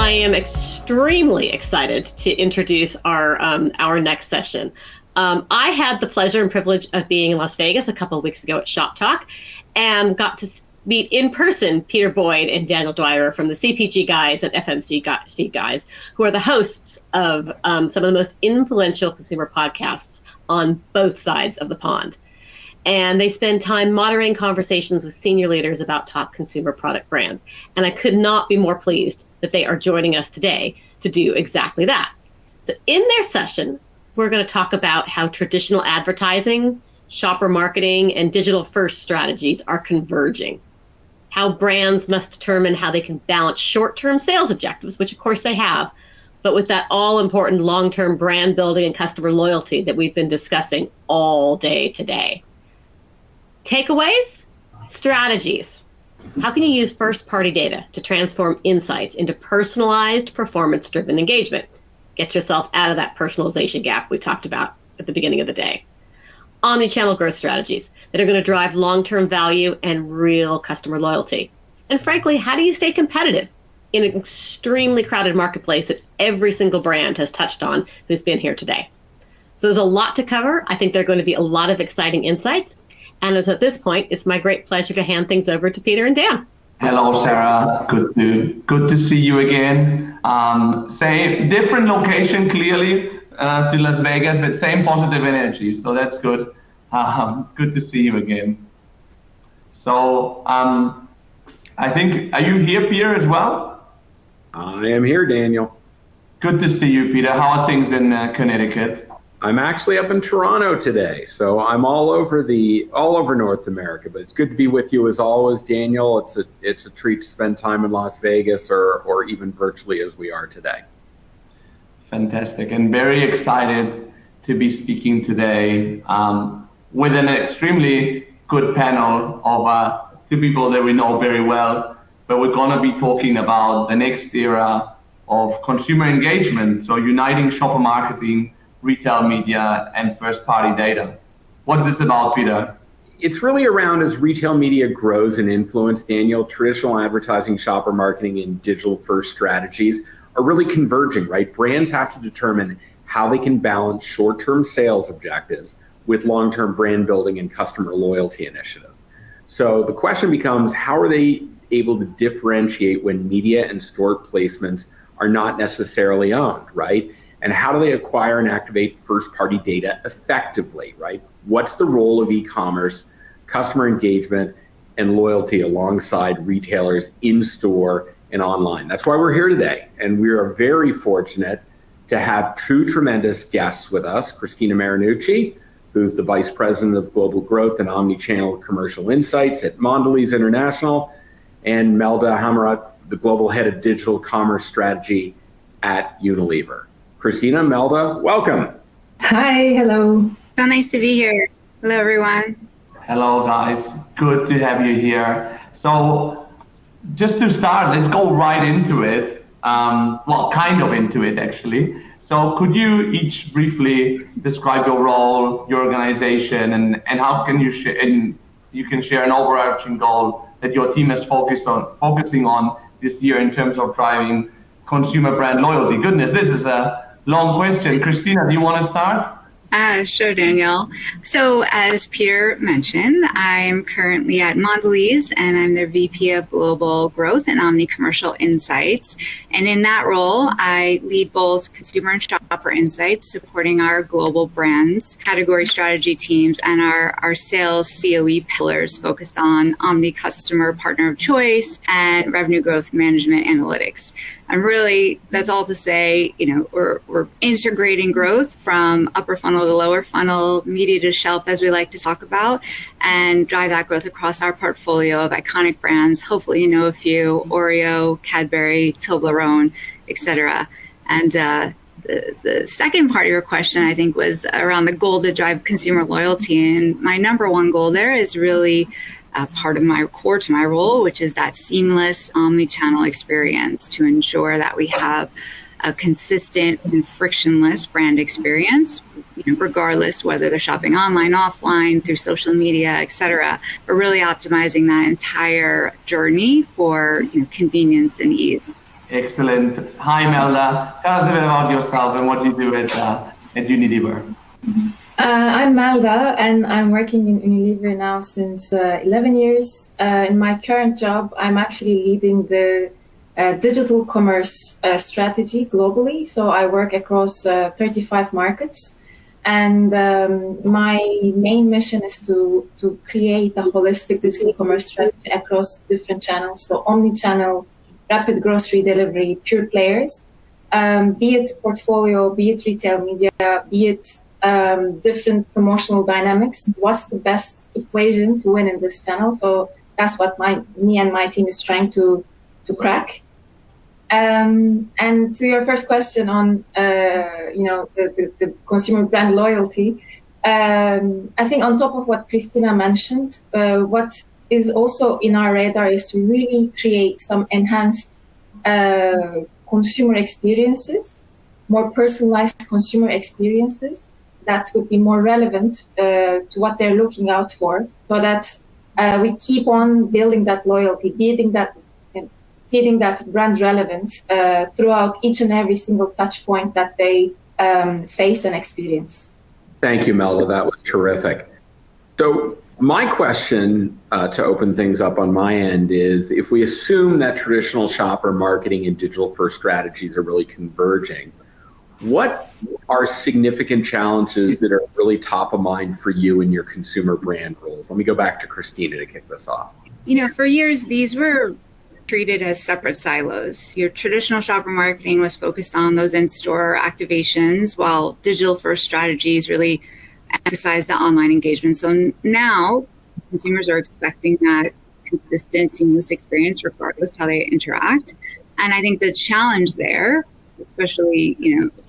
I am extremely excited to introduce our next session. I had the pleasure and privilege of being in Las Vegas a couple of weeks ago at Shop Talk and got to meet in person Peter Boyd and Daniel Dwyer from the CPG guys and FMCG guys, who are the hosts of some of the most influential consumer podcasts on both sides of the pond. And they spend time moderating conversations with senior leaders about top consumer product brands. And I could not be more pleased that they are joining us today to do exactly that. So in their session, we're going to talk about how traditional advertising, shopper marketing, and digital-first strategies are converging. How brands must determine how they can balance short-term sales objectives, which of course they have, but with that all-important long-term brand building and customer loyalty that we've been discussing all day today. Takeaways, strategies. How can you use first-party data to transform insights into personalized, performance-driven engagement? Get yourself out of that personalization gap we talked about at the beginning of the day. Omnichannel growth strategies that are going to drive long-term value and real customer loyalty. And frankly, how do you stay competitive in an extremely crowded marketplace that every single brand has touched on who's been here today? So there's a lot to cover. I think there are going to be a lot of exciting insights. And as at this point, it's my great pleasure to hand things over to Peter and Dan. Hello, Sarah. Good to see you again. Same different location, clearly, to Las Vegas, but same positive energy. So that's good. Good to see you again. So I think, are you here, Peter, as well? I am here, Daniel. Good to see you, Peter. How are things in Connecticut? I'm actually up in Toronto today, so I'm all over North America. But it's good to be with you as always, Daniel. It's a treat to spend time in Las Vegas or even virtually as we are today. Fantastic, and very excited to be speaking today with an extremely good panel of two people that we know very well. But we're going to be talking about the next era of consumer engagement, so uniting shopper marketing, retail media, and first-party data. What is this about, Peter? It's really around as retail media grows in influence, Daniel, traditional advertising, shopper marketing, and digital-first strategies are really converging, right? Brands have to determine how they can balance short-term sales objectives with long-term brand building and customer loyalty initiatives. So the question becomes, how are they able to differentiate when media and store placements are not necessarily owned, right? And how do they acquire and activate first-party data effectively, right? What's the role of e-commerce, customer engagement, and loyalty alongside retailers in-store and online? That's why we're here today. And we are very fortunate to have two tremendous guests with us, Christina Marinucci, who's the Vice President of Global Growth and Omnichannel Commercial Insights at Mondelez International, and Melda Hamarat, the Global Head of Digital Commerce Strategy at Unilever. Christina, Melda, welcome. Hi, hello. So nice to be here. Hello, everyone. Hello, guys. Good to have you here. So just to start, let's go right into it. Well, kind of into it, actually. So could you each briefly describe your role, your organization, and how can you share, and you can share an overarching goal that your team is focusing on this year in terms of driving consumer brand loyalty? Goodness, this is a long question. Christina, do you want to start? Sure, Daniel. So as Peter mentioned, I'm currently at Mondelez and I'm their VP of Global Growth and Omni Commercial Insights. And in that role, I lead both consumer and shopper insights, supporting our global brands, category strategy teams, and our sales COE pillars focused on Omni customer partner of choice and revenue growth management analytics. And really, that's all to say, we're integrating growth from upper funnel to lower funnel, media to shelf, as we like to talk about, and drive that growth across our portfolio of iconic brands. Hopefully, you know a few: Oreo, Cadbury, Toblerone, etc. And the second part of your question, I think, was around the goal to drive consumer loyalty. And my number one goal there is really part of my core to my role, which is that seamless omnichannel experience to ensure that we have a consistent and frictionless brand experience, regardless whether they're shopping online, offline, through social media, et cetera. We're really optimizing that entire journey for convenience and ease. Excellent. Hi, Melda. Tell us a bit about yourself and what you do at Unilever. I'm Melda, and I'm working in Unilever now since 11 years. In my current job, I'm actually leading the digital commerce strategy globally. So I work across 35 markets. And my main mission is to create a holistic digital commerce strategy across different channels. So omnichannel, rapid grocery delivery, pure players, be it portfolio, be it retail media, be it different promotional dynamics. What's the best equation to win in this channel? So that's what me and my team is trying to crack. And to your first question on the consumer brand loyalty, I think on top of what Christina mentioned, what is also in our radar is to really create some enhanced consumer experiences, more personalized consumer experiences that would be more relevant to what they're looking out for, so that we keep on building that loyalty, feeding that brand relevance throughout each and every single touch point that they face and experience. Thank you, Melda. That was terrific. So my question to open things up on my end is, if we assume that traditional shopper marketing and digital first strategies are really converging, what are significant challenges that are really top of mind for you in your consumer brand roles? Let me go back to Christina to kick this off. For years, these were treated as separate silos. Your traditional shopper marketing was focused on those in-store activations, while digital first strategies really emphasize the online engagement. So now consumers are expecting that consistent, seamless experience regardless how they interact. And I think the challenge there, especially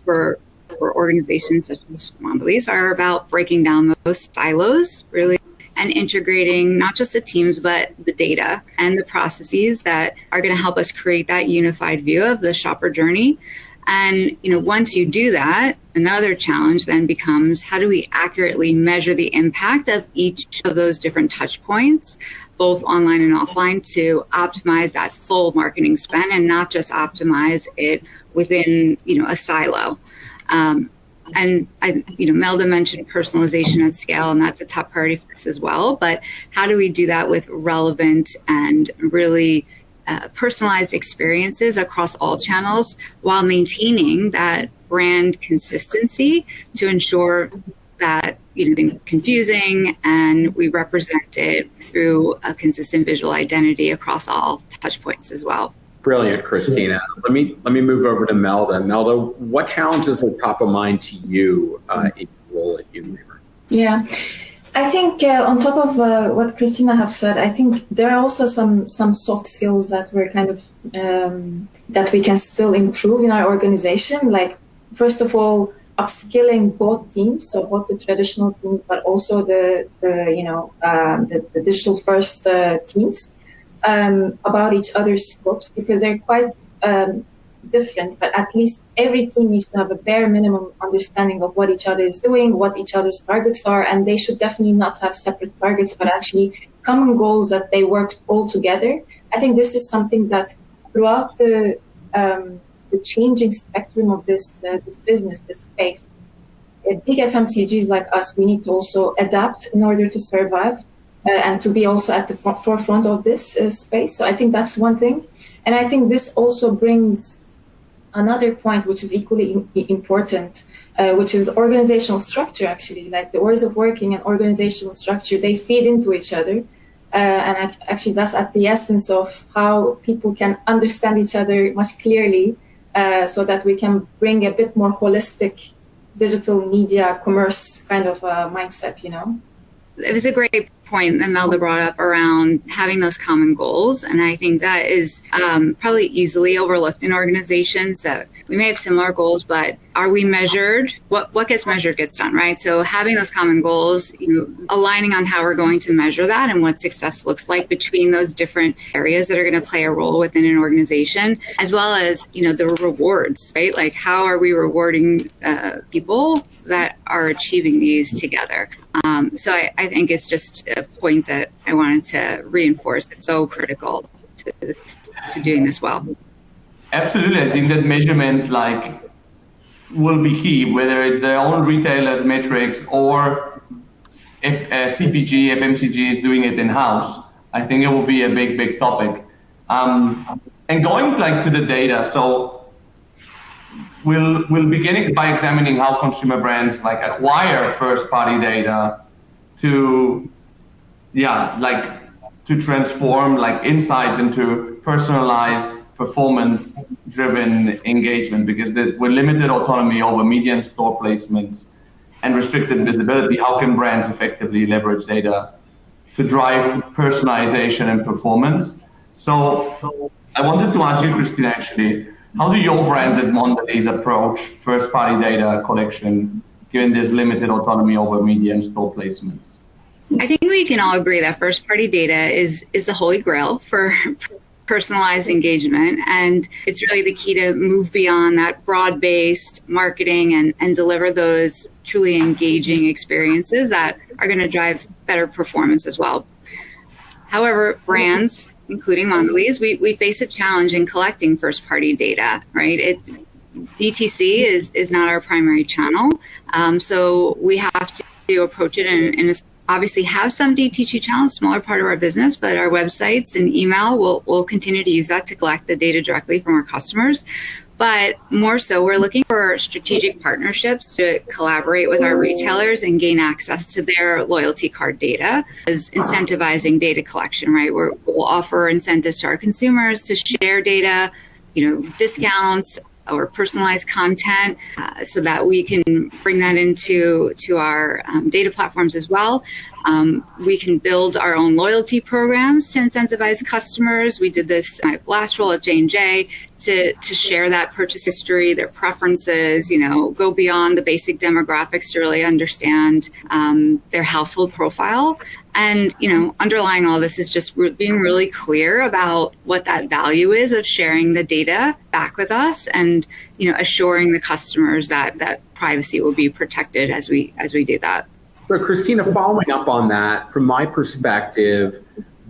for organizations such as Mondelez, are about breaking down those silos, really, and integrating not just the teams, but the data and the processes that are going to help us create that unified view of the shopper journey. And, once you do that, another challenge then becomes, how do we accurately measure the impact of each of those different touch points, both online and offline, to optimize that full marketing spend and not just optimize it within, a silo. And Melda mentioned personalization at scale, and that's a top priority for us as well. But how do we do that with relevant and really personalized experiences across all channels while maintaining that brand consistency to ensure that things confusing and we represent it through a consistent visual identity across all touch points as well. Brilliant, Christina. Let me move over to Melda. Melda, what challenges are top of mind to you in your role at Unilever? Yeah, I think on top of what Christina have said, I think there are also some soft skills that we're kind of that we can still improve in our organization. Like, first of all, upskilling both teams, so both the traditional teams, but also the digital first teams. About each other's scopes, because they're quite different, but at least every team needs to have a bare minimum understanding of what each other is doing, what each other's targets are, and they should definitely not have separate targets, but actually common goals that they work all together. I think this is something that throughout the changing spectrum of this business, this space, big FMCGs like us, we need to also adapt in order to survive. And to be also at the forefront of this space. So I think that's one thing. And I think this also brings another point, which is equally important, which is organizational structure, actually. Like the ways of working and organizational structure, they feed into each other. And actually, that's at the essence of how people can understand each other much clearly, so that we can bring a bit more holistic digital media commerce kind of mindset, It was a great point that Melda brought up around having those common goals. And I think that is probably easily overlooked in organizations, that we may have similar goals, but are we measured? What gets measured gets done, right? So having those common goals, aligning on how we're going to measure that and what success looks like between those different areas that are going to play a role within an organization, as well as, the rewards, right? Like, how are we rewarding people that are achieving these together? So I think it's just a point that I wanted to reinforce. It's so critical to doing this well. Absolutely. I think that measurement will be key, whether it's their own retailers' metrics or if CPG, FMCG is doing it in-house. I think it will be a big topic. And going to the data, so we'll begin by examining how consumer brands acquire first-party data to transform insights into personalized, performance-driven engagement, because with limited autonomy over media and store placements and restricted visibility, how can brands effectively leverage data to drive personalization and performance? So I wanted to ask you, Christina, actually, how do your brands at Mondelez approach first-party data collection, given this limited autonomy over media and store placements? I think we can all agree that first-party data is the holy grail for personalized engagement, and it's really the key to move beyond that broad-based marketing and deliver those truly engaging experiences that are going to drive better performance as well. However, brands, including Mondelez, we face a challenge in collecting first-party data, right? DTC is not our primary channel, so we have to approach it in a obviously have some DTC channels, smaller part of our business, but our websites and email will continue to use that to collect the data directly from our customers. But more so, we're looking for strategic partnerships to collaborate with our retailers and gain access to their loyalty card data as incentivizing data collection, right? We'll offer incentives to our consumers to share data, discounts or personalized content so that we can bring that into our data platforms as well. We can build our own loyalty programs to incentivize customers. We did this in my last role at J&J to share that purchase history, their preferences, go beyond the basic demographics to really understand their household profile. And, underlying all this is just being really clear about what that value is of sharing the data back with us and, assuring the customers that privacy will be protected as we do that. So Christina, following up on that, from my perspective,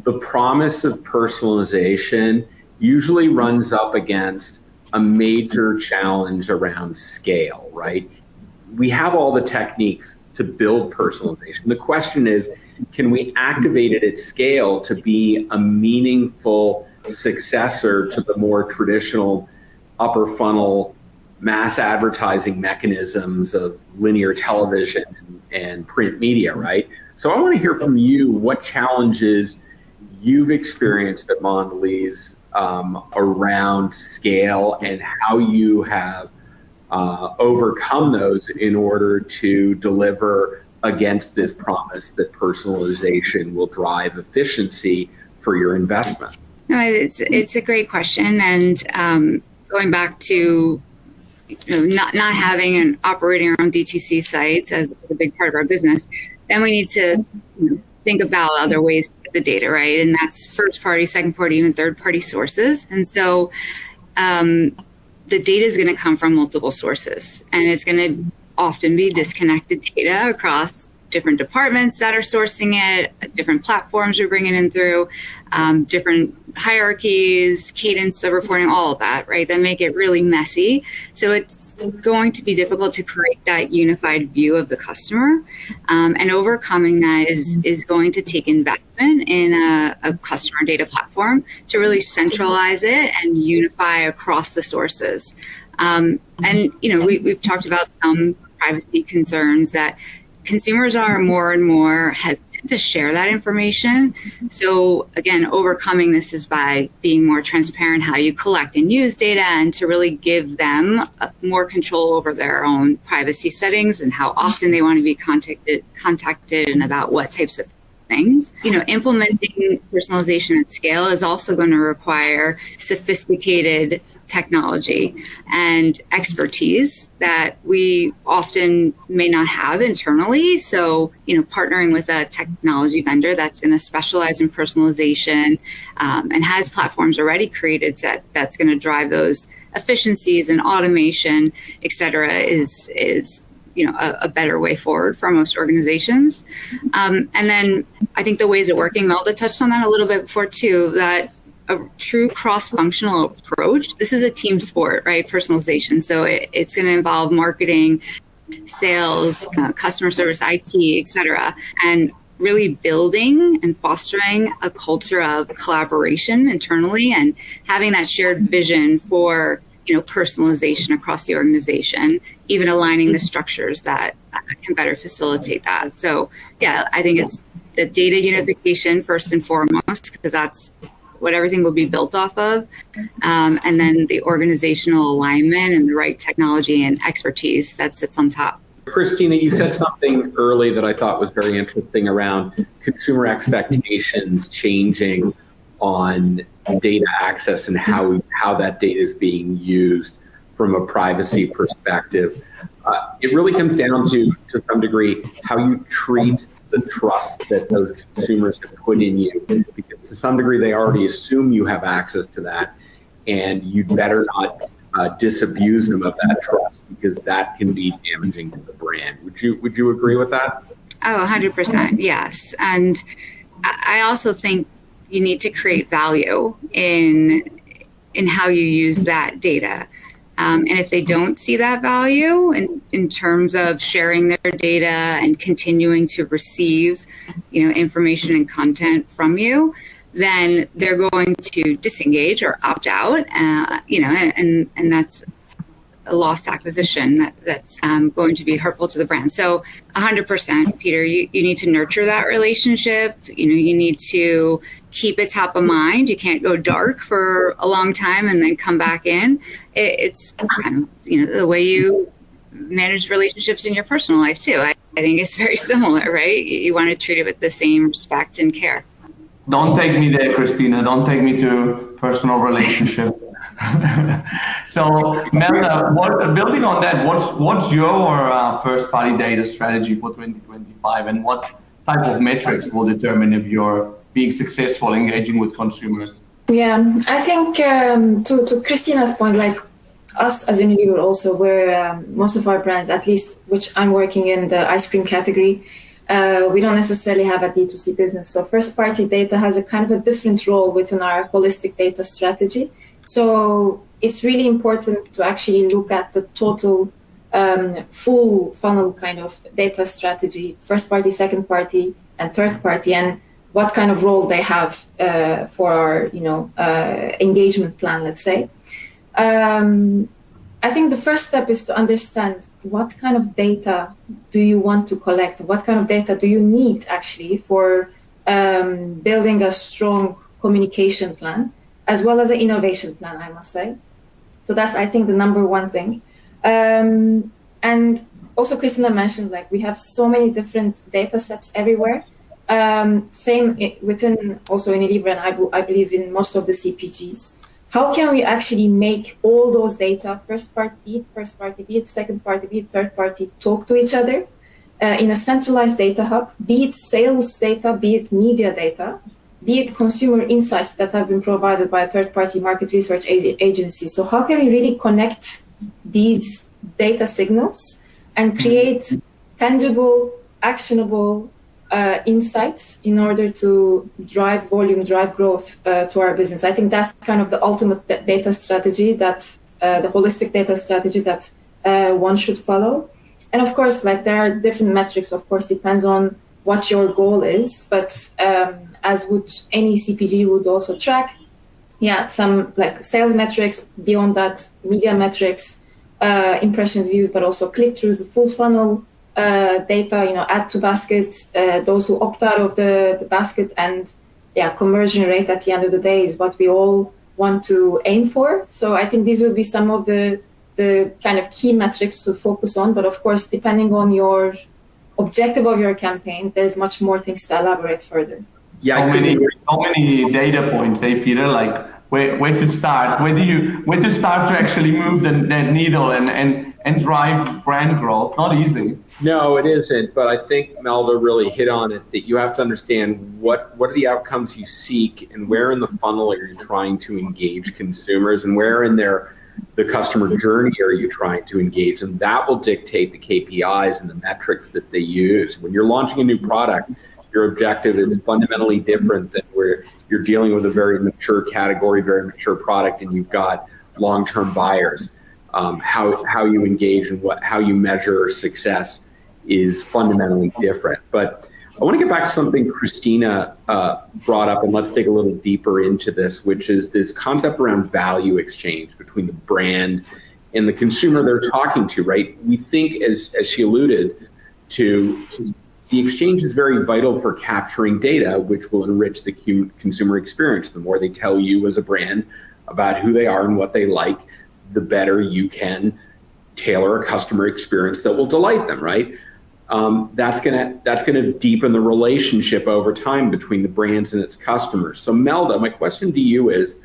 the promise of personalization usually runs up against a major challenge around scale, right? We have all the techniques to build personalization. The question is, can we activate it at scale to be a meaningful successor to the more traditional upper funnel mass advertising mechanisms of linear television and print media, right? So I want to hear from you what challenges you've experienced at Mondelez around scale and how you have overcome those in order to deliver against this promise that personalization will drive efficiency for your investment. No, it's a great question, and going back to not having and operating our own DTC sites as a big part of our business, then we need to think about other ways to get the data, right? And that's first party, second party, even third party sources. And so the data is going to come from multiple sources, and it's going to often be disconnected data across different departments that are sourcing it, different platforms you're bringing in through, different hierarchies, cadence of reporting, all of that, right? That make it really messy. So it's going to be difficult to create that unified view of the customer. And overcoming that is going to take investment in a customer data platform to really centralize it and unify across the sources. And, we've talked about some privacy concerns that consumers are more and more hesitant to share that information. So again, overcoming this is by being more transparent how you collect and use data, and to really give them more control over their own privacy settings and how often they want to be contacted and about what types of things. Implementing personalization at scale is also going to require sophisticated technology and expertise that we often may not have internally. So, partnering with a technology vendor that's going to specialize in personalization and has platforms already created that's going to drive those efficiencies and automation, et cetera, is a better way forward for most organizations. And then I think the ways of working, Melda touched on that a little bit before too, that a true cross-functional approach. This is a team sport, right? Personalization. So it's going to involve marketing, sales, customer service, IT, et cetera, and really building and fostering a culture of collaboration internally and having that shared vision for, personalization across the organization, even aligning the structures that can better facilitate that. So yeah, I think it's the data unification first and foremost, because that's what everything will be built off of. And then the organizational alignment and the right technology and expertise that sits on top. Christina, you said something early that I thought was very interesting around consumer expectations changing on data access and how that data is being used from a privacy perspective. It really comes down to some degree, how you treat the trust that those consumers have put in you, because to some degree they already assume you have access to that, and you'd better not disabuse them of that trust, because that can be damaging to the brand. Would you agree with that? Oh, 100%. Yes. And I also think you need to create value in how you use that data. And if they don't see that value in terms of sharing their data and continuing to receive, information and content from you, then they're going to disengage or opt out, and that's a lost acquisition that's going to be hurtful to the brand. So 100%, Peter, you need to nurture that relationship. You need to keep it top of mind. You can't go dark for a long time and then come back in. It's kind of, the way you manage relationships in your personal life too. I think it's very similar, right? You want to treat it with the same respect and care. Don't take me there, Christina. Don't take me to personal relationship. So, Melda, building on that, what's your first-party data strategy for 2025, and what type of metrics will determine if you're being successful engaging with consumers? Yeah, I think to Christina's point, like us as Unilever also, where most of our brands, at least which I'm working in the ice cream category, we don't necessarily have a D2C business. So first-party data has a kind of a different role within our holistic data strategy. So it's really important to actually look at the total full funnel kind of data strategy, first-party, second-party, and third-party, and what kind of role they have for our, engagement plan, let's say. I think the first step is to understand what kind of data do you want to collect? What kind of data do you need actually for building a strong communication plan, as well as an innovation plan, I must say. So that's, I think, the number one thing. And also Christina mentioned, like, we have so many different data sets everywhere. Same within also Unilever, and I believe in most of the CPGs. How can we actually make all those data, first party, be it second party, be it third party, talk to each other in a centralized data hub, be it sales data, be it media data, be it consumer insights that have been provided by a third party market research agency. So how can we really connect these data signals and create tangible, actionable insights in order to drive volume, drive growth to our business? I think that's kind of the ultimate data strategy, that the holistic data strategy that one should follow. And of course, like, there are different metrics, of course, depends on what your goal is, but as would any CPG would also track, some like sales metrics, beyond that, media metrics, impressions, views, but also click-throughs, the full funnel data, add to basket, those who opt out of the basket, and conversion rate at the end of the day is what we all want to aim for. So I think these will be some of the kind of key metrics to focus on. But of course, depending on your objective of your campaign, there's much more things to elaborate further. Yeah, so many data points, Peter? Like, where to start? Where to start to actually move that needle and drive brand growth? Not easy. No, it isn't. But I think Melda really hit on it, that you have to understand what are the outcomes you seek, and where in the funnel are you trying to engage consumers, and where in the customer journey are you trying to engage? And that will dictate the KPIs and the metrics that they use. When you're launching a new product, your objective is fundamentally different than where you're dealing with a very mature category, very mature product, and you've got long-term buyers. How you engage and how you measure success is fundamentally different. But I want to get back to something Christina brought up, and let's dig a little deeper into this, which is this concept around value exchange between the brand and the consumer they're talking to, right? We think, as she alluded to, the exchange is very vital for capturing data, which will enrich the consumer experience. The more they tell you as a brand about who they are and what they like, the better you can tailor a customer experience that will delight them, right? That's gonna deepen the relationship over time between the brands and its customers. So Melda, my question to you is,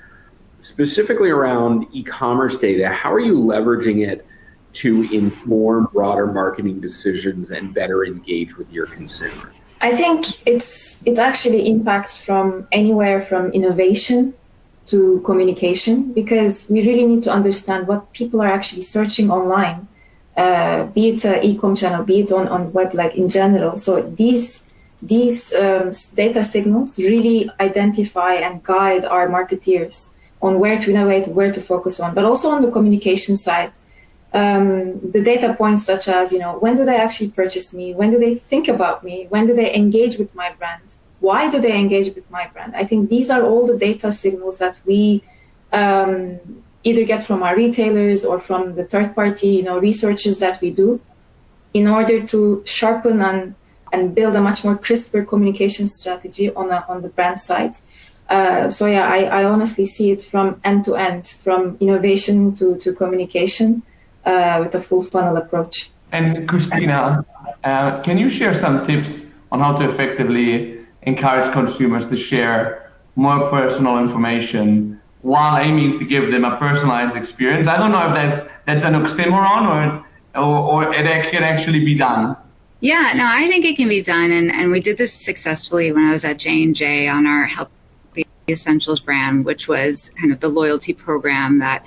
specifically around e-commerce data, how are you leveraging it to inform broader marketing decisions and better engage with your consumer? I think it actually impacts from anywhere from innovation to communication, because we really need to understand what people are actually searching online, be it e-com channel, be it on web, like in general. So these data signals really identify and guide our marketeers on where to innovate, where to focus on, but also on the communication side. The data points such as, when do they actually purchase me? When do they think about me? When do they engage with my brand? Why do they engage with my brand? I think these are all the data signals that we either get from our retailers or from the third-party, researches that we do in order to sharpen and build a much more crisper communication strategy on the brand side. I honestly see it from end to end, from innovation to communication, with a full funnel approach. And Christina, can you share some tips on how to effectively encourage consumers to share more personal information while aiming to give them a personalized experience? I don't know if that's an oxymoron or it can actually be done. Yeah, no, I think it can be done. And we did this successfully when I was at J&J on our Healthy Essentials brand, which was kind of the loyalty program that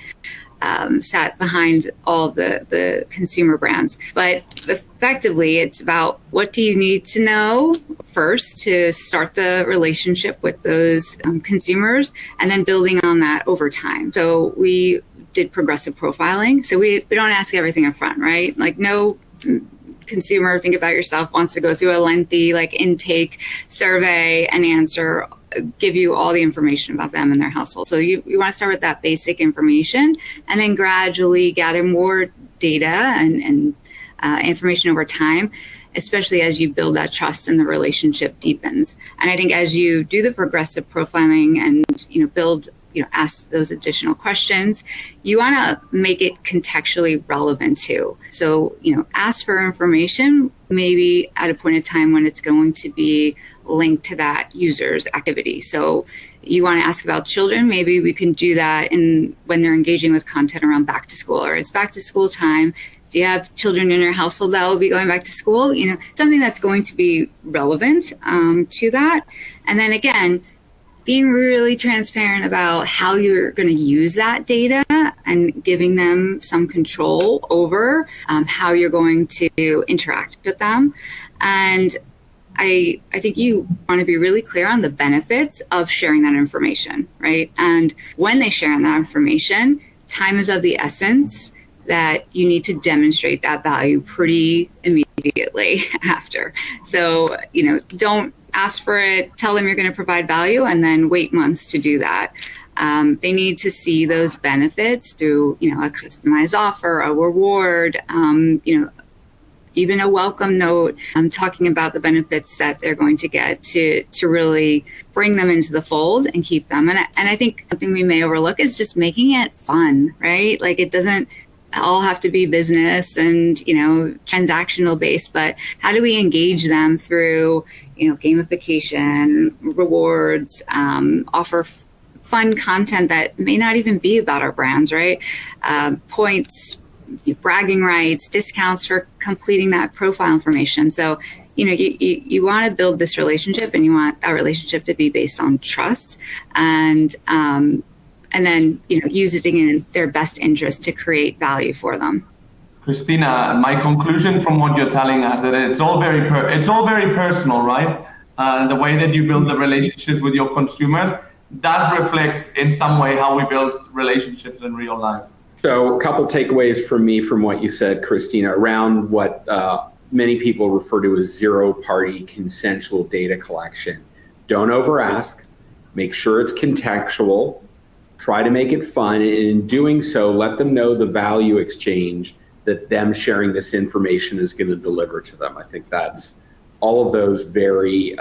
sat behind all the consumer brands. But effectively, it's about what do you need to know first to start the relationship with those consumers, and then building on that over time. So we did progressive profiling. So we don't ask everything up front, right? Like no consumer, think about yourself, wants to go through a lengthy intake survey and give you all the information about them and their household. So you want to start with that basic information and then gradually gather more data and information over time, especially as you build that trust and the relationship deepens. And I think as you do the progressive profiling and ask those additional questions, you want to make it contextually relevant too. So, ask for information maybe at a point in time when it's going to be linked to that user's activity. So you want to ask about children, maybe we can do that when they're engaging with content around back to school, or it's back to school time. Do you have children in your household that will be going back to school? Something that's going to be relevant to that. And then again, being really transparent about how you're going to use that data and giving them some control over how you're going to interact with them. And I think you want to be really clear on the benefits of sharing that information, right? And when they share that information, time is of the essence, that you need to demonstrate that value pretty immediately after. So, don't ask for it, tell them you're going to provide value, and then wait months to do that. They need to see those benefits through, a customized offer, a reward, even a welcome note, talking about the benefits that they're going to get to really bring them into the fold and keep them. And I think something we may overlook is just making it fun, right? Like it doesn't all have to be business and, transactional based, but how do we engage them through, gamification, rewards, offer fun content that may not even be about our brands, right? Points, bragging rights, discounts for completing that profile information. So, you want to build this relationship, and you want that relationship to be based on trust, and then, use it in their best interest to create value for them. Christina, my conclusion from what you're telling us that it's all very personal, right? the way that you build the relationships with your consumers does reflect in some way how we build relationships in real life. So a couple takeaways from me from what you said, Christina, around what many people refer to as zero-party consensual data collection. Don't over-ask, make sure it's contextual, try to make it fun, and in doing so, let them know the value exchange that them sharing this information is going to deliver to them. I think that's all of those very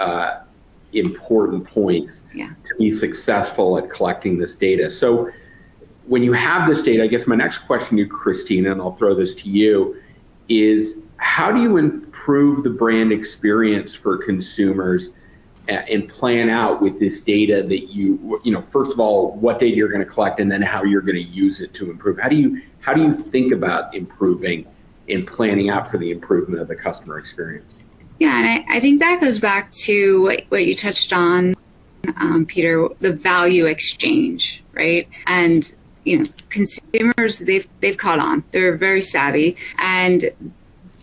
important points to be successful at collecting this data. So when you have this data, I guess my next question to you, Christina, and I'll throw this to you, is how do you improve the brand experience for consumers and plan out with this data that you know, first of all, what data you're going to collect and then how you're going to use it to improve? How do you think about improving and planning out for the improvement of the customer experience? Yeah, and I think that goes back to what you touched on, Peter, the value exchange, right? And you know, consumers, they've caught on. They're very savvy, and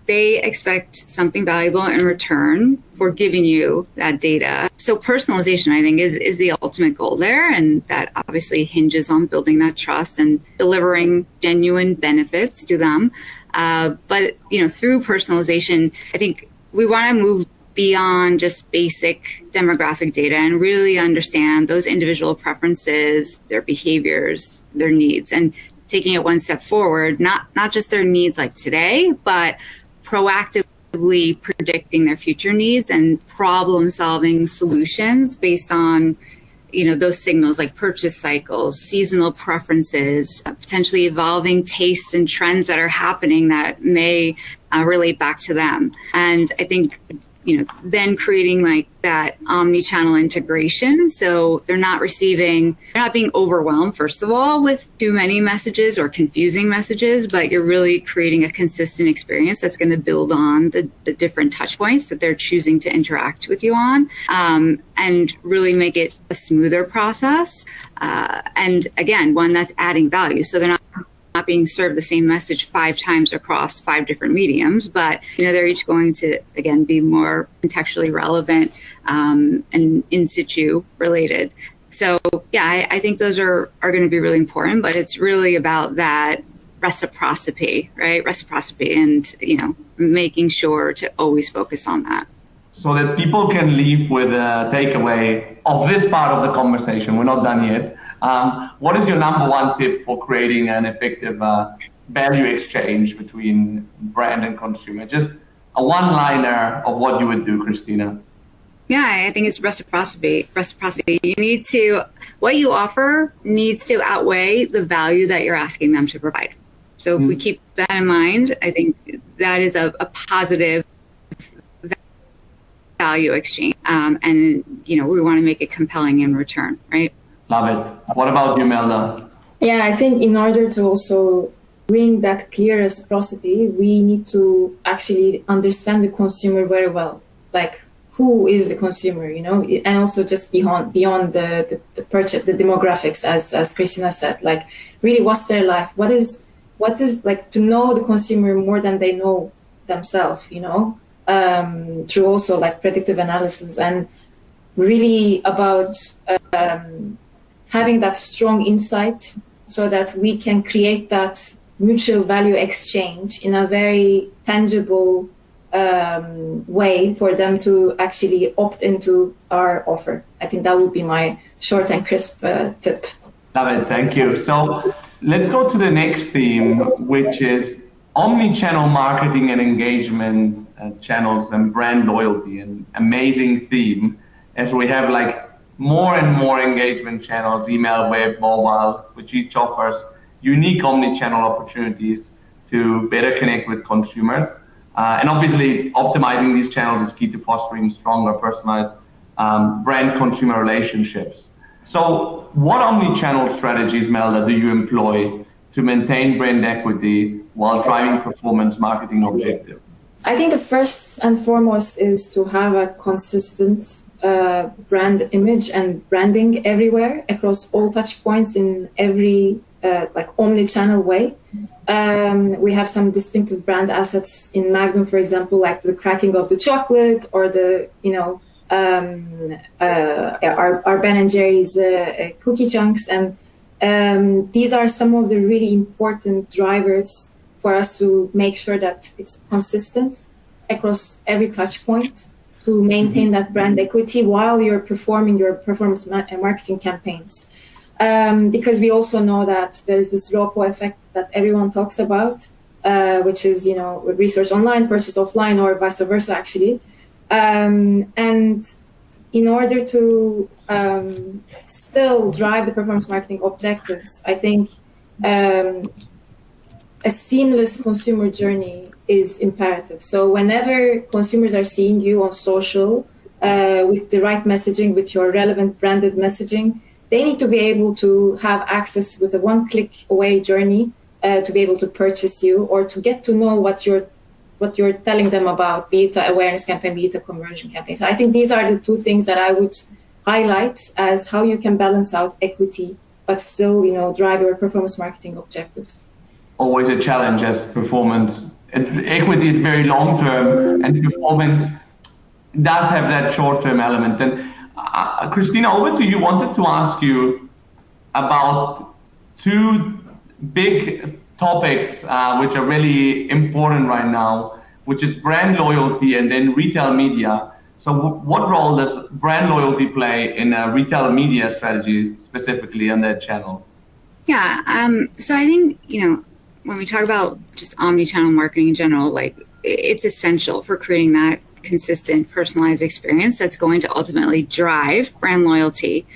they expect something valuable in return for giving you that data. So personalization, I think, is the ultimate goal there, and that obviously hinges on building that trust and delivering genuine benefits to them. But you know, through personalization, I think we want to move beyond just basic demographic data and really understand those individual preferences, their behaviors, their needs, and taking it one step forward, not just their needs like today, but proactively predicting their future needs and problem solving solutions based on, you know, those signals like purchase cycles, seasonal preferences, potentially evolving tastes and trends that are happening that may relate back to them. And I think, you know, then creating like that omnichannel integration. So they're not being overwhelmed, first of all, with too many messages or confusing messages, but you're really creating a consistent experience that's going to build on the different touch points that they're choosing to interact with you on, and really make it a smoother process. And again, one that's adding value. So they're not being served the same message 5 times across 5 different mediums, but you know, they're each going to again be more contextually relevant and in situ related. So yeah, I think those are going to be really important, but it's really about that reciprocity, right? Reciprocity, and you know, making sure to always focus on that. So that people can leave with a takeaway of this part of the conversation. We're not done yet. What is your number one tip for creating an effective value exchange between brand and consumer? Just a one-liner of what you would do, Christina. Yeah, I think it's reciprocity. You need to, what you offer needs to outweigh the value that you're asking them to provide. So if we keep that in mind, I think that is a positive value exchange. And, you know, we want to make it compelling in return, right? Love it. What about you, Melda? Yeah, I think in order to also bring that clear reciprocity, we need to actually understand the consumer very well. Like, who is the consumer, you know, and also just beyond the purchase, the demographics, as Christina said, like really what's their life? What is like to know the consumer more than they know themselves, you know, through also like predictive analysis, and really about having that strong insight so that we can create that mutual value exchange in a very tangible way for them to actually opt into our offer. I think that would be my short and crisp tip. Love it. Thank you. So let's go to the next theme, which is omnichannel marketing and engagement channels and brand loyalty. An amazing theme, as we have like more and more engagement channels, email, web, mobile, which each offers unique omnichannel opportunities to better connect with consumers. And obviously, optimizing these channels is key to fostering stronger, personalized brand-consumer relationships. So what omnichannel strategies, Melda, do you employ to maintain brand equity while driving performance marketing objectives? I think the first and foremost is to have a consistent brand image and branding everywhere across all touch points in every like omni-channel way. We have some distinctive brand assets in Magnum, for example, like the cracking of the chocolate or the, you know, our Ben & Jerry's cookie chunks. And these are some of the really important drivers for us to make sure that it's consistent across every touch point to maintain that brand equity while you're performing your performance marketing campaigns. Because we also know that there's this ROPO effect that everyone talks about, which is, research online, purchase offline, or vice versa, actually. And in order to still drive the performance marketing objectives, I think a seamless consumer journey is imperative. So whenever consumers are seeing you on social with the right messaging, with your relevant branded messaging, they need to be able to have access with a one-click away journey to be able to purchase you or to get to know what you're telling them about, be it an awareness campaign, be it a conversion campaign. So I think these are the two things that I would highlight as how you can balance out equity, but still, drive your performance marketing objectives. Always a challenge as performance. And equity is very long-term, and performance does have that short-term element. And Christina, over to you. Wanted to ask you about two big topics which are really important right now, which is brand loyalty and then retail media. So what role does brand loyalty play in a retail media strategy, specifically on that channel? Yeah, so I think, when we talk about just omnichannel marketing in general, like it's essential for creating that consistent, personalized experience that's going to ultimately drive brand loyalty.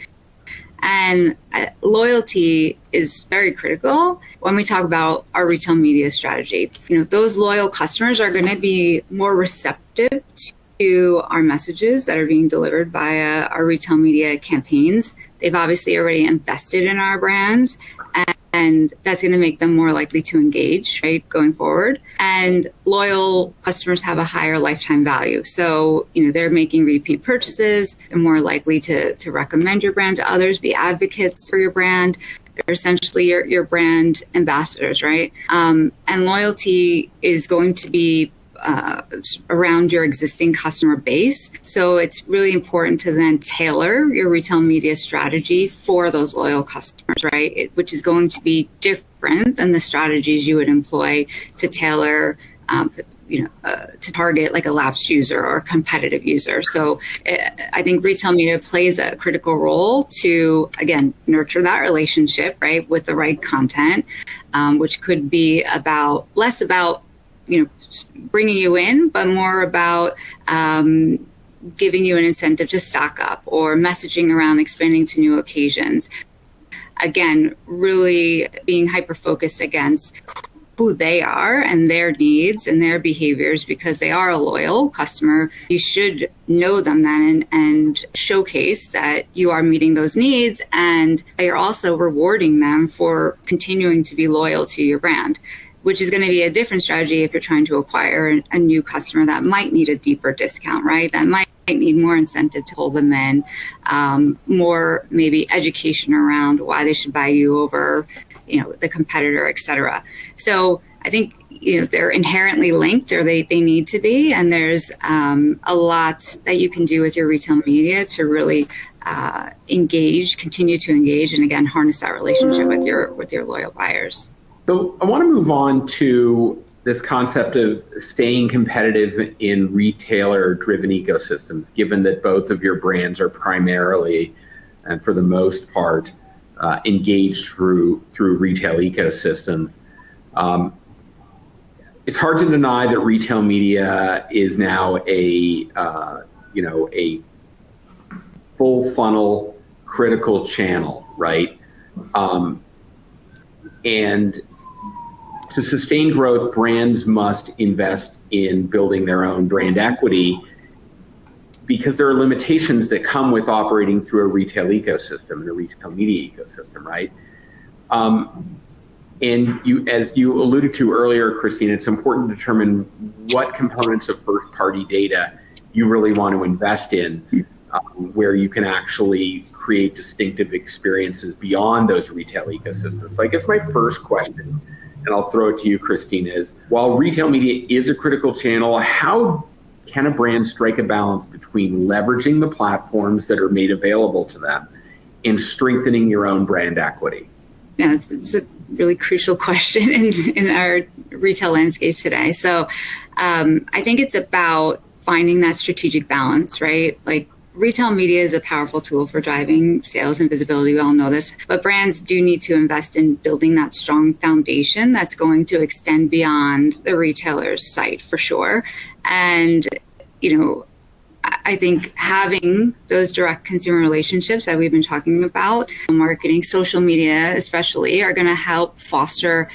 And loyalty is very critical when we talk about our retail media strategy. Those loyal customers are going to be more receptive to our messages that are being delivered via our retail media campaigns. They've obviously already invested in our brand, and that's going to make them more likely to engage, right, going forward. And loyal customers have a higher lifetime value. So, they're making repeat purchases. They're more likely to recommend your brand to others, be advocates for your brand. They're essentially your brand ambassadors, right? And loyalty is going to be around your existing customer base. So it's really important to then tailor your retail media strategy for those loyal customers, right? Which is going to be different than the strategies you would employ to tailor, to target like a lapsed user or a competitive user. So I think retail media plays a critical role to, again, nurture that relationship, right, with the right content, which could be less about bringing you in, but more about giving you an incentive to stock up or messaging around expanding to new occasions. Again, really being hyper-focused against who they are and their needs and their behaviors, because they are a loyal customer. You should know them then and showcase that you are meeting those needs, and that you're also rewarding them for continuing to be loyal to your brand, which is going to be a different strategy if you're trying to acquire a new customer that might need a deeper discount, right? That might need more incentive to pull them in, more maybe education around why they should buy you over, the competitor, et cetera. So I think, they're inherently linked, or they need to be. And there's a lot that you can do with your retail media to really continue to engage, and again, harness that relationship with your loyal buyers. So I want to move on to this concept of staying competitive in retailer-driven ecosystems, given that both of your brands are primarily, and for the most part, engaged through retail ecosystems. It's hard to deny that retail media is now a full funnel critical channel, right? And to sustain growth, brands must invest in building their own brand equity, because there are limitations that come with operating through a retail ecosystem and a retail media ecosystem, right? And as you alluded to earlier, Christina, it's important to determine what components of first-party data you really want to invest in, where you can actually create distinctive experiences beyond those retail ecosystems. So I guess my first question, and I'll throw it to you, Christina, is while retail media is a critical channel, how can a brand strike a balance between leveraging the platforms that are made available to them and strengthening your own brand equity? Yeah, it's a really crucial question in our retail landscape today. So I think it's about finding that strategic balance, right? Like, retail media is a powerful tool for driving sales and visibility. We all know this, but brands do need to invest in building that strong foundation that's going to extend beyond the retailer's site for sure. And, I think having those direct consumer relationships that we've been talking about, marketing, social media especially, are going to help foster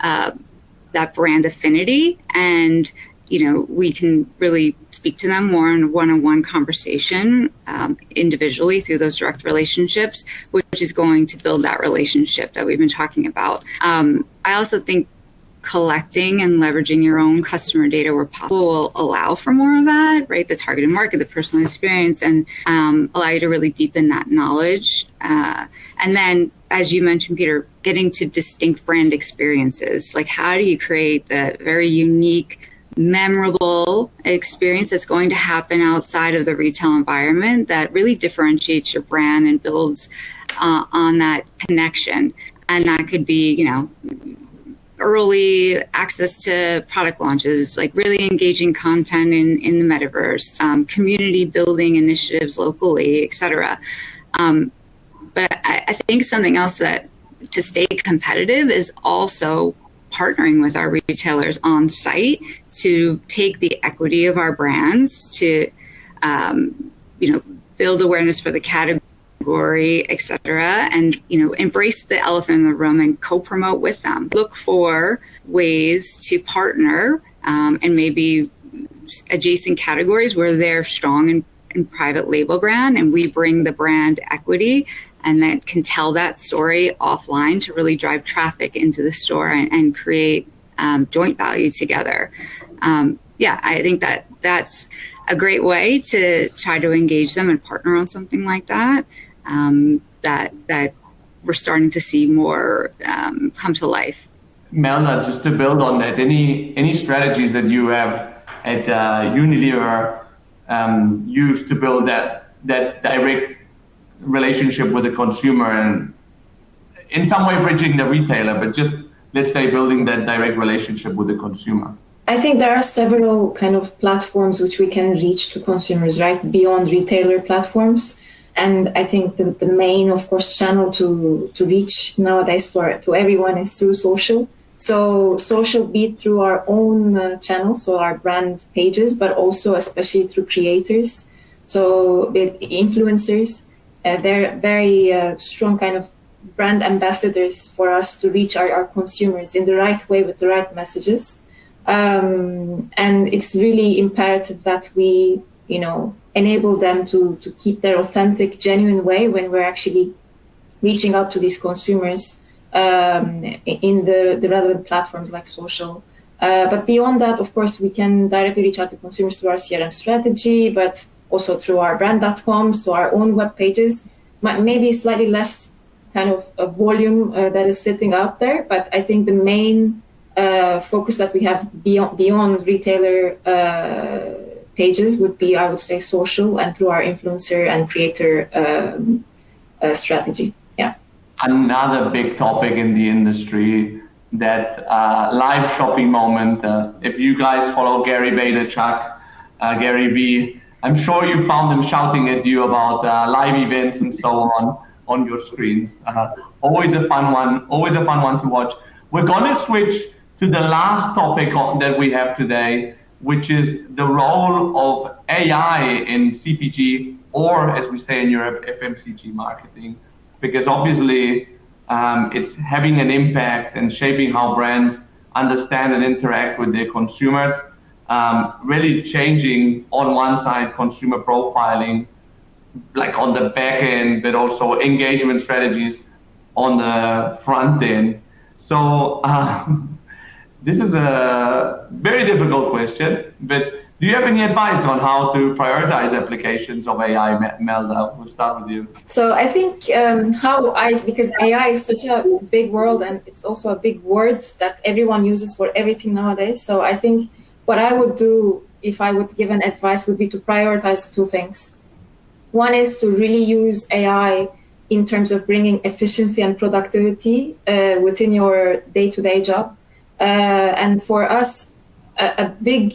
that brand affinity. And, we can really speak to them more in a one-on-one conversation individually through those direct relationships, which is going to build that relationship that we've been talking about. I also think collecting and leveraging your own customer data where possible will allow for more of that, right? The targeted market, the personal experience, and allow you to really deepen that knowledge. And then, as you mentioned, Peter, getting to distinct brand experiences. Like, how do you create the very unique, memorable experience that's going to happen outside of the retail environment that really differentiates your brand and builds on that connection? And that could be, early access to product launches, like really engaging content in the metaverse, community building initiatives locally, et cetera. But I think something else that to stay competitive is also partnering with our retailers on site to take the equity of our brands to, build awareness for the category, et cetera, and, embrace the elephant in the room and co-promote with them. Look for ways to partner and maybe adjacent categories where they're strong in private label brand, and we bring the brand equity and then can tell that story offline to really drive traffic into the store and create joint value together. I think that's a great way to try to engage them and partner on something like that. That we're starting to see more come to life. Melda, just to build on that, any strategies that you have at Unilever used to build that direct relationship with the consumer and in some way bridging the retailer, but just, let's say, building that direct relationship with the consumer? I think there are several kind of platforms which we can reach to consumers, right, beyond retailer platforms. And I think the main, of course, channel to reach nowadays to everyone is through social. So social, be it through our own channels, so our brand pages, but also especially through creators. So be it influencers, they're very strong kind of brand ambassadors for us to reach our consumers in the right way with the right messages. And it's really imperative that we, enable them to keep their authentic, genuine way when we're actually reaching out to these consumers in the relevant platforms like social. But beyond that, of course, we can directly reach out to consumers through our CRM strategy, but also through our brand.com, so our own web pages. Maybe slightly less kind of a volume that is sitting out there, but I think the main focus that we have beyond retailer pages would be, I would say, social and through our influencer and creator strategy. Yeah. Another big topic in the industry, that live shopping moment. If you guys follow Gary Vaynerchuk, Gary V, I'm sure you found him shouting at you about live events and so on your screens. Always a fun one to watch. We're going to switch to the last topic that we have today, which is the role of AI in CPG, or as we say in Europe, FMCG marketing, because obviously it's having an impact and shaping how brands understand and interact with their consumers, really changing on one side consumer profiling, like on the back end, but also engagement strategies on the front end. So this is a very difficult question, but do you have any advice on how to prioritize applications of AI, Melda? We'll start with you. So I think because AI is such a big world and it's also a big word that everyone uses for everything nowadays. So I think what I would do if I would give an advice, would be to prioritize two things. One is to really use AI in terms of bringing efficiency and productivity within your day-to-day job. And for us, a big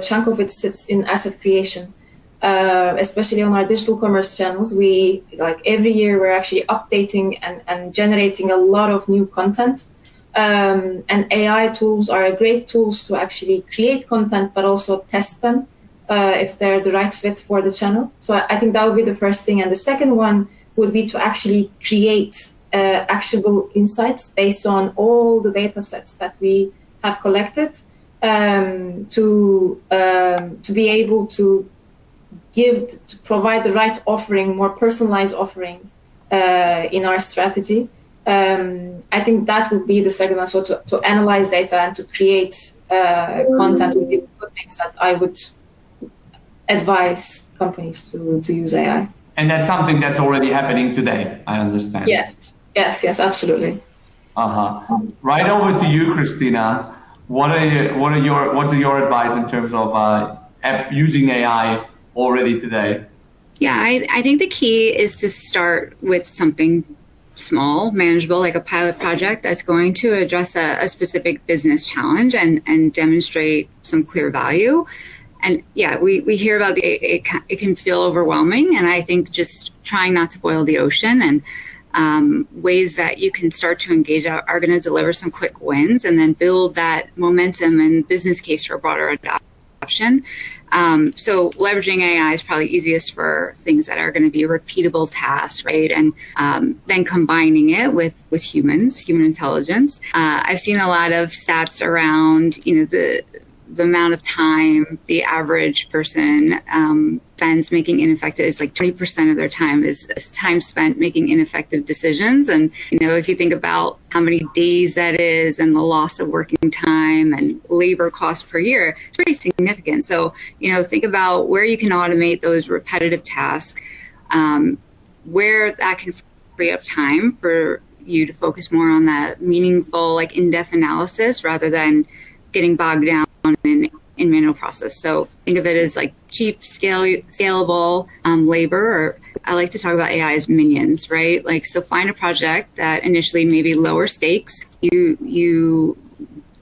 chunk of it sits in asset creation, especially on our digital commerce channels. We, like every year, we're actually updating and generating a lot of new content. And AI tools are great tools to actually create content, but also test them if they're the right fit for the channel. So I think that would be the first thing. And the second one would be to actually create actionable insights based on all the data sets that we have collected, to be able to provide the right offering, more personalized offering in our strategy. I think that would be the second one. So to analyze data and to create content would be the good things that I would advise companies to use AI. And that's something that's already happening today, I understand. Yes, absolutely. Right over to you, Christina. What's your advice in terms of using AI already today? Yeah, I think the key is to start with something small, manageable, like a pilot project that's going to address a specific business challenge and demonstrate some clear value. And yeah, we hear about it can feel overwhelming. And I think just trying not to boil the ocean and ways that you can start to engage are going to deliver some quick wins and then build that momentum and business case for broader adoption. So leveraging AI is probably easiest for things that are going to be repeatable tasks, right? And then combining it with human intelligence. I've seen a lot of stats around, the amount of time the average person spends making ineffective is like 20% of their time is time spent making ineffective decisions. And, if you think about how many days that is and the loss of working time and labor costs per year, it's pretty significant. So, think about where you can automate those repetitive tasks, where that can free up time for you to focus more on that meaningful, like in-depth analysis rather than getting bogged down in manual process. So think of it as like cheap, scalable labor, or I like to talk about AI as minions, right? Like, so find a project that initially maybe lower stakes, you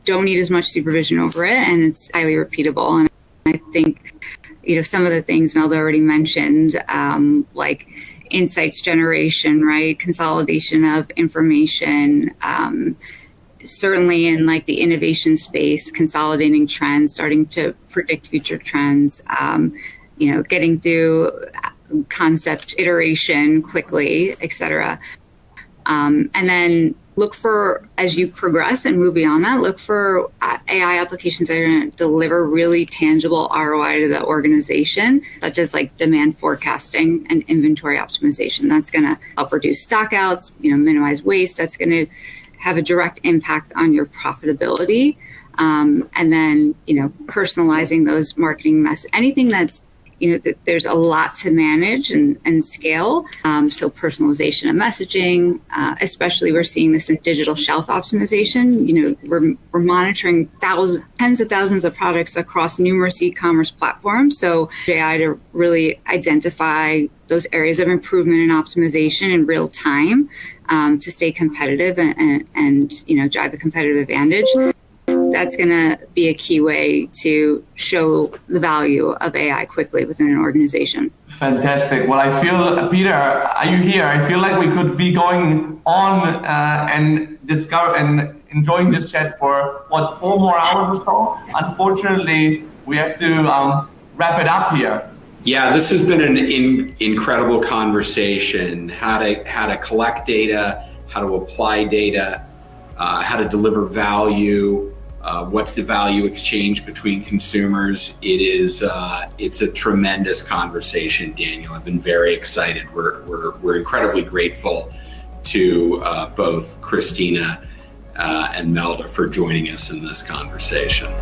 don't need as much supervision over it, and it's highly repeatable. And I think, some of the things Melda already mentioned, like insights generation, right? Consolidation of information, certainly in like the innovation space, consolidating trends, starting to predict future trends, getting through concept iteration quickly, et cetera. And then look for, as you progress and move beyond that, look for AI applications that are going to deliver really tangible ROI to the organization, such as like demand forecasting and inventory optimization. That's going to help reduce stockouts, minimize waste. That's going to have a direct impact on your profitability. And then, personalizing those marketing anything that's, that there's a lot to manage and scale. So personalization of messaging, especially we're seeing this in digital shelf optimization. We're monitoring tens of thousands of products across numerous e-commerce platforms. So AI to really identify those areas of improvement and optimization in real time, to stay competitive and drive the competitive advantage. That's going to be a key way to show the value of AI quickly within an organization. Fantastic. Well, I feel, Peter, are you here? I feel like we could be going on and discover and enjoying this chat for 4 more hours or so. Unfortunately, we have to wrap it up here. Yeah, this has been an incredible conversation. How to collect data, how to apply data, how to deliver value. What's the value exchange between consumers? It's a tremendous conversation, Daniel. I've been very excited. We're incredibly grateful to both Christina and Melda for joining us in this conversation.